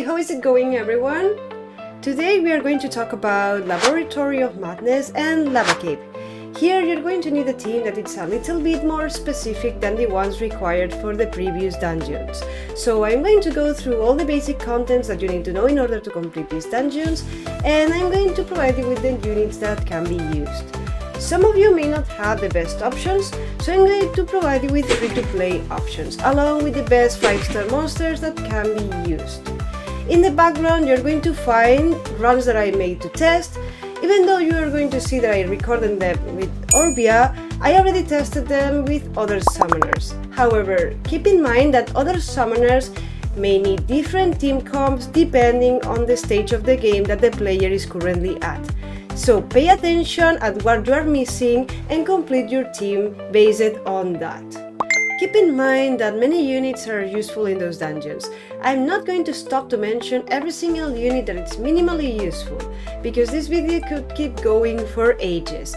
how is it going, everyone? Today we are going to talk about Laboratory of Madness and Lava Cave. Here you're going to need a team that is a little bit more specific than the ones required for the previous dungeons. So I'm going to go through all the basic contents that you need to know in order to complete these dungeons, and I'm going to provide you with the units that can be used. Some of you may not have the best options, so I'm going to provide you with free-to-play options, along with the best 5-star monsters that can be used. In the background you're going to find runs that I made to test. Even though you are going to see that I recorded them with Orbia, I already tested them with other summoners. However, keep in mind that other summoners may need different team comps depending on the stage of the game that the player is currently at. So pay attention at what you are missing and complete your team based on that. Keep in mind that many units are useful in those dungeons. I'm not going to stop to mention every single unit that is minimally useful, because this video could keep going for ages.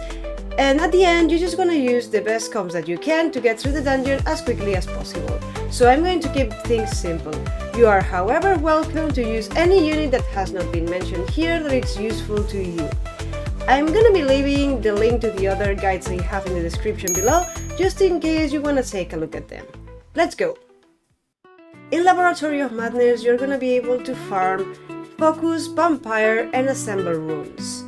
And at the end, you're just gonna use the best comps that you can to get through the dungeon as quickly as possible. So I'm going to keep things simple. You are, however, welcome to use any unit that has not been mentioned here that is useful to you. I'm gonna be leaving the link to the other guides I have in the description below, just in case you wanna take a look at them. Let's go! In Laboratory of Madness, you're gonna be able to farm Focus, Vampire, and Assemble runes.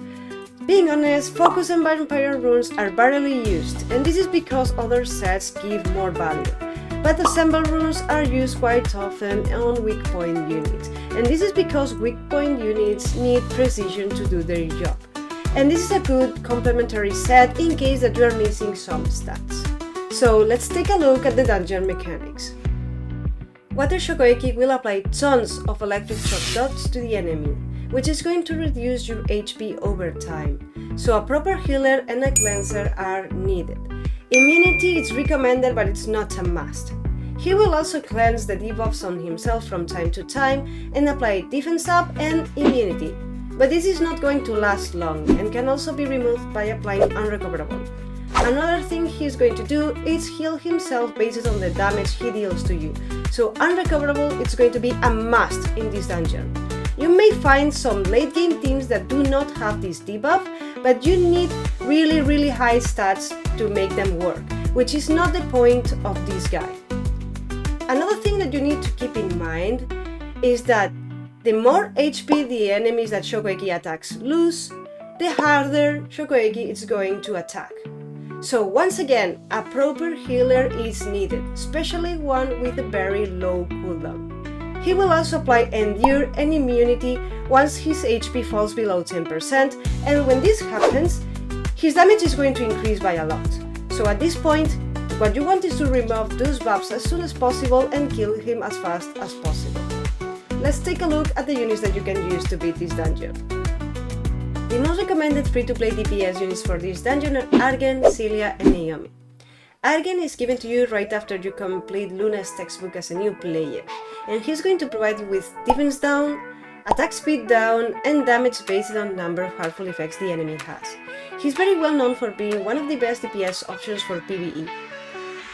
Being honest, Focus and Vampire runes are barely used, and this is because other sets give more value. But Assemble runes are used quite often on weak point units, and this is because weak point units need precision to do their job. And this is a good complementary set in case that you are missing some stats. So let's take a look at the dungeon mechanics. Water SHOKOEKI will apply tons of electric shock dots to the enemy, which is going to reduce your HP over time, so a proper healer and a cleanser are needed. Immunity is recommended, but it's not a must. He will also cleanse the debuffs on himself from time to time and apply defense up and immunity. But this is not going to last long and can also be removed by applying Unrecoverable. Another thing he's going to do is heal himself based on the damage he deals to you, so Unrecoverable is going to be a must in this dungeon. You may find some late game teams that do not have this debuff, but you need really high stats to make them work, which is not the point of this guy. Another thing that you need to keep in mind is that the more HP the enemies that SHOKOEKI attacks lose, the harder SHOKOEKI is going to attack. So once again, a proper healer is needed, especially one with a very low cooldown. He will also apply Endure and Immunity once his HP falls below 10%, and when this happens, his damage is going to increase by a lot. So at this point, what you want is to remove those buffs as soon as possible and kill him as fast as possible. Let's take a look at the units that you can use to beat this dungeon. The most recommended free-to-play DPS units for this dungeon are Argen, Celia, and Naomi. Argen is given to you right after you complete Luna's textbook as a new player, and he's going to provide you with defense down, attack speed down, and damage based on number of harmful effects the enemy has. He's very well known for being one of the best DPS options for PvE.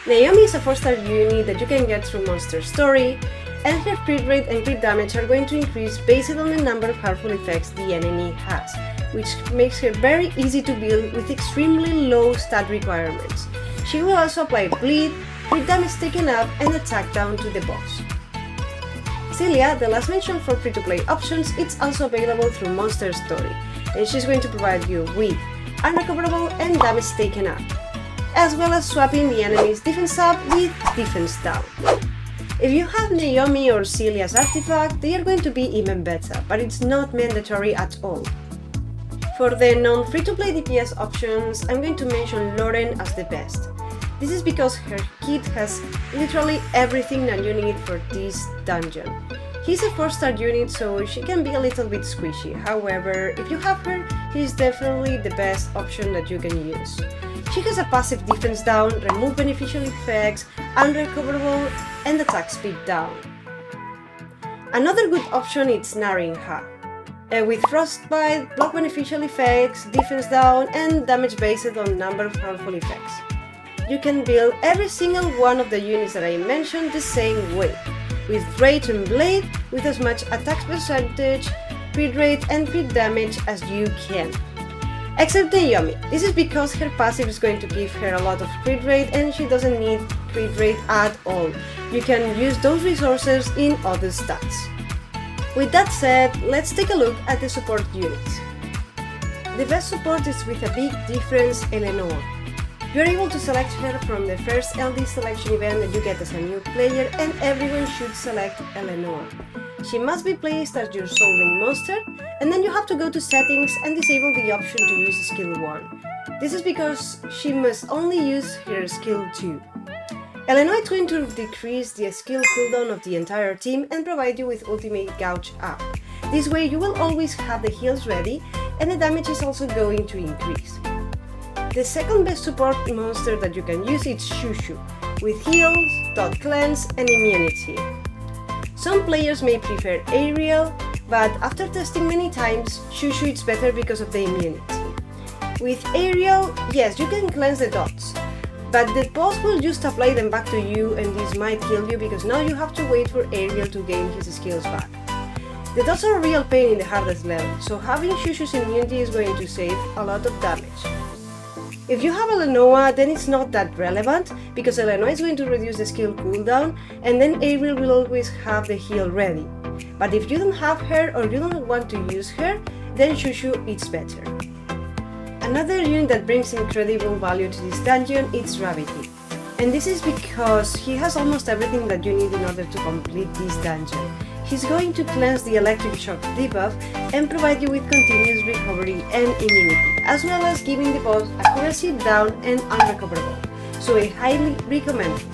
Naomi is a 4-star unit that you can get through Monster Story, and her crit rate and crit damage are going to increase based on the number of harmful effects the enemy has, which makes her very easy to build with extremely low stat requirements. She will also apply bleed, crit damage taken up, and attack down to the boss. Celia, the last mentioned for free-to-play options, it's also available through Monster Story, and she's going to provide you with Unrecoverable and damage taken up, as well as swapping the enemy's defense up with defense down. If you have Naomi or Celia's artifact, they are going to be even better, but it's not mandatory at all. For the non-free-to-play DPS options, I'm going to mention Lauren as the best. This is because her kit has literally everything that you need for this dungeon. He's a 4-star unit, so she can be a little bit squishy. However, if you have her, he's definitely the best option that you can use. She has a passive defense down, remove beneficial effects, Unrecoverable, and attack speed down. Another good option is Narinha, with Frostbite, block beneficial effects, defense down, and damage based on number of harmful effects. You can build every single one of the units that I mentioned the same way. with Rage and Blade with as much attack percentage, crit rate and crit damage as you can. Except Naomi. This is because her passive is going to give her a lot of crit rate and she doesn't need crit rate at all. You can use those resources in other stats. With that said, let's take a look at the support units. The best support is with a big difference, Eleanor. You are able to select her from the first LD selection event that you get as a new player, and everyone should select Eleanor. She must be placed as your Soul Link monster, and then you have to go to settings and disable the option to use skill 1. This is because she must only use her skill 2. Eleanor is going to decrease the skill cooldown of the entire team and provide you with ultimate gouge up. This way you will always have the heals ready, and the damage is also going to increase. The second best support monster that you can use is Shushu, with heals, dot cleanse and immunity. Some players may prefer Ariel, but after testing many times, Shushu is better because of the immunity. With Ariel, yes, you can cleanse the dots, but the boss will just apply them back to you and this might kill you because now you have to wait for Ariel to gain his skills back. The dots are a real pain in the hardest level, so having Shushu's immunity is going to save a lot of damage. If you have Eleanor, then it's not that relevant, because Eleanor is going to reduce the skill cooldown, and then Ariel will always have the heal ready. But if you don't have her or you don't want to use her, then Shushu is better. Another unit that brings incredible value to this dungeon is Gravity. And this is because he has almost everything that you need in order to complete this dungeon. He's going to cleanse the electric shock debuff and provide you with continuous recovery and immunity, as well as giving the boss accuracy down and unrecoverable, so I highly recommend it.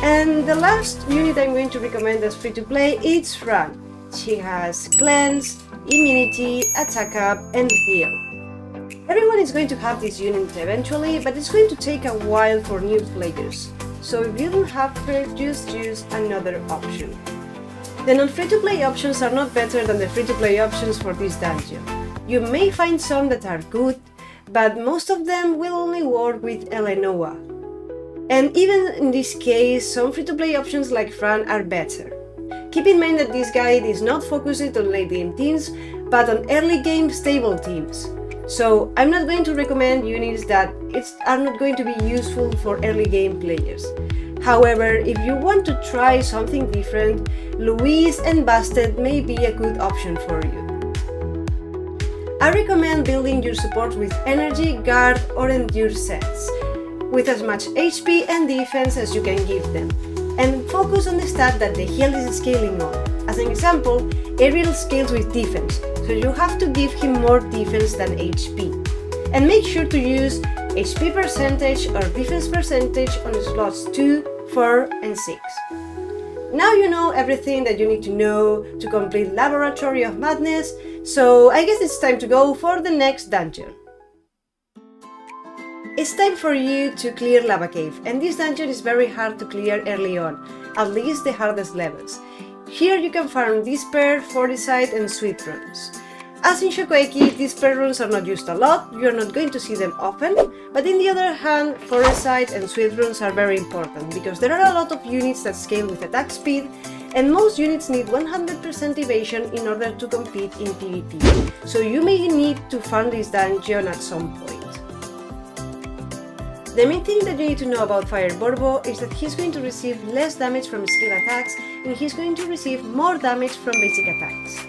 And the last unit I'm going to recommend as free to play is Fran. She has cleanse, immunity, attack up and heal. Everyone is going to have this unit eventually, but it's going to take a while for new players, so if you don't have her, just use another option. The non-free-to-play options are not better than the free-to-play options for this dungeon. You may find some that are good, but most of them will only work with Eleanor. And even in this case, some free-to-play options like Fran are better. Keep in mind that this guide is not focused on late game teams, but on early game stable teams. So I'm not going to recommend units that are not going to be useful for early game players. However, if you want to try something different, Louise and Bastet may be a good option for you. I recommend building your support with Energy, Guard or Endure sets, with as much HP and defense as you can give them, and focus on the stat that the heal is scaling on. As an example, Ariel scales with defense, so you have to give him more defense than HP. And make sure to use HP percentage or defense percentage on slots 2, 4 and 6. Now you know everything that you need to know to complete Laboratory of Madness, so I guess it's time to go for the next dungeon. It's time for you to clear Lava Cave, and this dungeon is very hard to clear early on, at least the hardest levels. Here you can farm Despair, Fortisite and Sweet Runes. As in SHOKOEKI, these spare runes are not used a lot, you are not going to see them often, but on the other hand, Fortisite and Sweet Runes are very important, because there are a lot of units that scale with attack speed, and most units need 100% evasion in order to compete in PvP, so you may need to farm this dungeon at some point. The main thing that you need to know about Fire BORBO is that he's going to receive less damage from skill attacks, and he's going to receive more damage from basic attacks.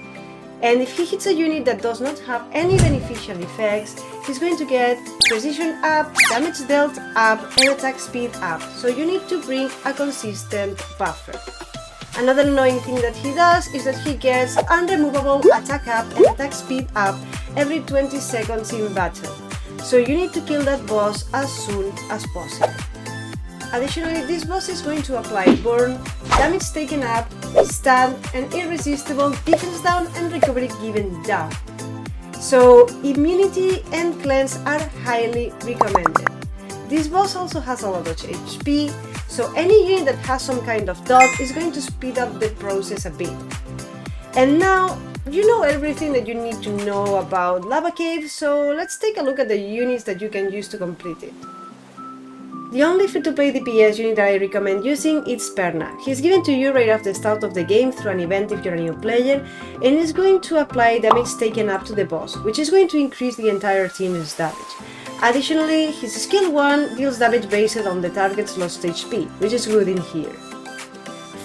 And if he hits a unit that does not have any beneficial effects, he's going to get precision up, damage dealt up, and attack speed up, so you need to bring a consistent buffer. Another annoying thing that he does is that he gets unremovable attack up and attack speed up every 20 seconds in battle, so you need to kill that boss as soon as possible. Additionally, this boss is going to apply burn, damage taken up, stun, and irresistible defense down and recovery given down. So immunity and cleanse are highly recommended. This boss also has a lot of HP, so any unit that has some kind of dot is going to speed up the process a bit. And now, you know everything that you need to know about Lava Cave, so let's take a look at the units that you can use to complete it. The only free-to-play DPS unit that I recommend using is Perna. He's given to you right after the start of the game through an event if you're a new player, and is going to apply damage taken up to the boss, which is going to increase the entire team's damage. Additionally, his skill 1 deals damage based on the target's lost HP, which is good in here.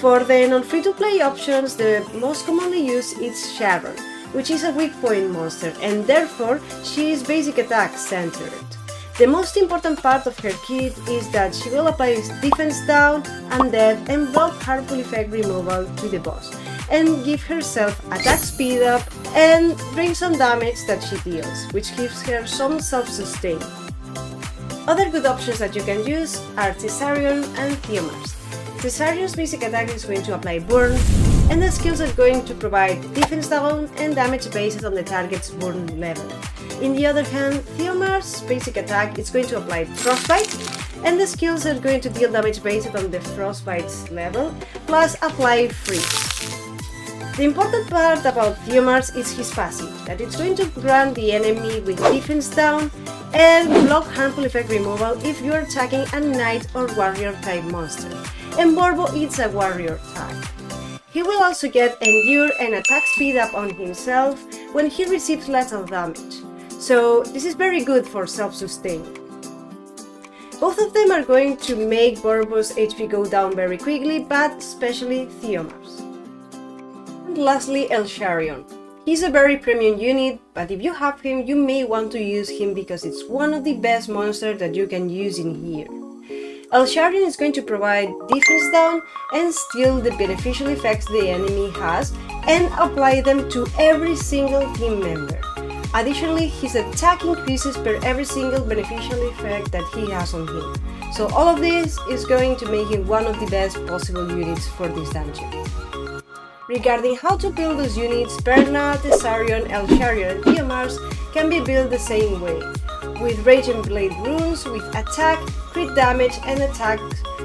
For the non-free-to-play options, the most commonly used is Sharon, which is a weak point monster, and therefore she is basic attack centered. The most important part of her kit is that she will apply defense down, undead and block harmful effect removal to the boss, and give herself attack speed up and bring some damage that she deals, which gives her some self-sustain. Other good options that you can use are Thessarion and Theomars. Thessarion's basic attack is going to apply burn, and the skills are going to provide defense down and damage based on the target's burn level. In the other hand, Theomar's basic attack is going to apply Frostbite, and the skills are going to deal damage based on the Frostbite's level, plus apply Freeze. The important part about Theomar's is his passive, that it's going to grant the enemy with defense down and block harmful effect removal if you are attacking a knight or warrior type monster, and BORBO is a warrior type. He will also get endure and attack speed up on himself when he receives lethal damage, so this is very good for self-sustain. Both of them are going to make BORBO's HP go down very quickly, but especially Theomar's. And lastly, Elsharion. He's a very premium unit, but if you have him, you may want to use him because it's one of the best monsters that you can use in here. Elsharion is going to provide defense down and steal the beneficial effects the enemy has and apply them to every single team member. Additionally, his attack increases per every single beneficial effect that he has on him. So all of this is going to make him one of the best possible units for this dungeon. Regarding how to build those units, Perna, Thessarion, Elsharion and Theomars can be built the same way, with Rage and Blade runes with attack, crit damage and attack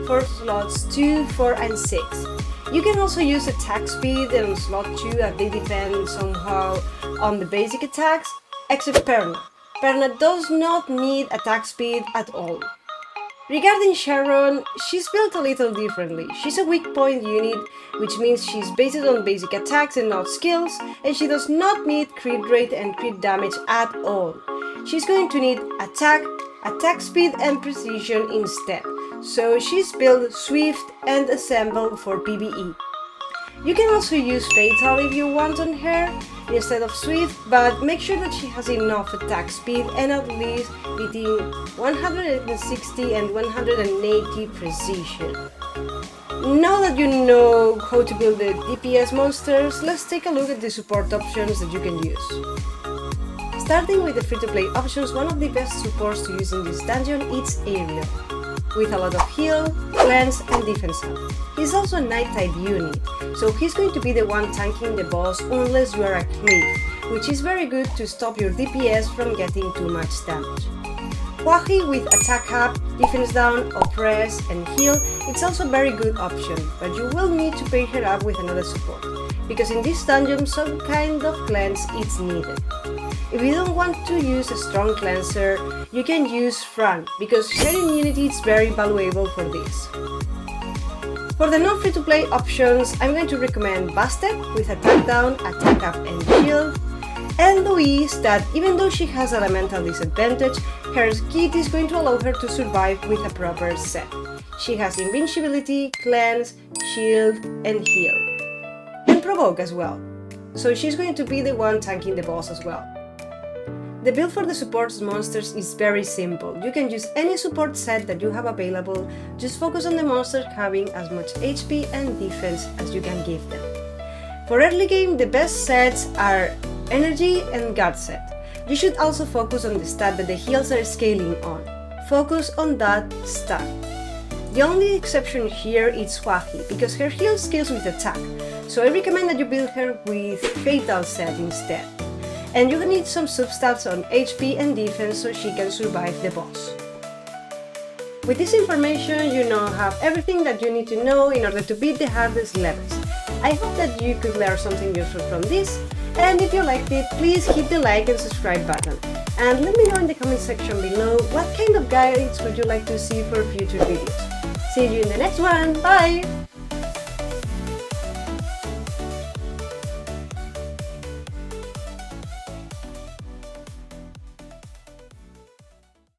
for slots 2, 4 and 6. You can also use attack speed and slot 2 as they depend somehow on the basic attacks, except Perna. Perna does not need attack speed at all. Regarding Sharon, she's built a little differently. She's a weak point unit, which means she's based on basic attacks and not skills, and she does not need crit rate and crit damage at all. She's going to need attack, attack speed and precision instead, so she's built swift and assembled for PvE. You can also use Fatal if you want on her instead of Swift, but make sure that she has enough attack speed and at least between 160 and 180 precision. Now that you know how to build the DPS monsters, let's take a look at the support options that you can use. Starting with the free-to-play options, one of the best supports to use in this dungeon is Ariel, with a lot of heal, cleanse and defense up. He's also a knight type unit, so he's going to be the one tanking the boss unless you are a cleave, which is very good to stop your DPS from getting too much damage. Hwahi with attack up, defense down, oppress and heal, it's also a very good option, but you will need to pair her up with another support, because in this dungeon some kind of cleanse is needed. If you don't want to use a strong cleanser, you can use Fran, because her immunity is very valuable for this. For the non-free-to-play options, I'm going to recommend Bastet with attack down, attack up and shield, and Louise that even though she has elemental disadvantage, her kit is going to allow her to survive with a proper set. She has invincibility, cleanse, shield and heal, and provoke as well, so she's going to be the one tanking the boss as well. The build for the supports monsters is very simple. You can use any support set that you have available, just focus on the monsters having as much HP and defense as you can give them. For early game, the best sets are Energy and Guard set. You should also focus on the stat that the heals are scaling on. Focus on that stat. The only exception here is Hwahi, because her heal scales with attack, so I recommend that you build her with Fatal set instead. And you need some substats on HP and defense so she can survive the boss. With this information, you now have everything that you need to know in order to beat the hardest levels. I hope that you could learn something useful from this, and if you liked it, please hit the like and subscribe button. And let me know in the comment section below what kind of guides would you like to see for future videos. See you in the next one. Bye!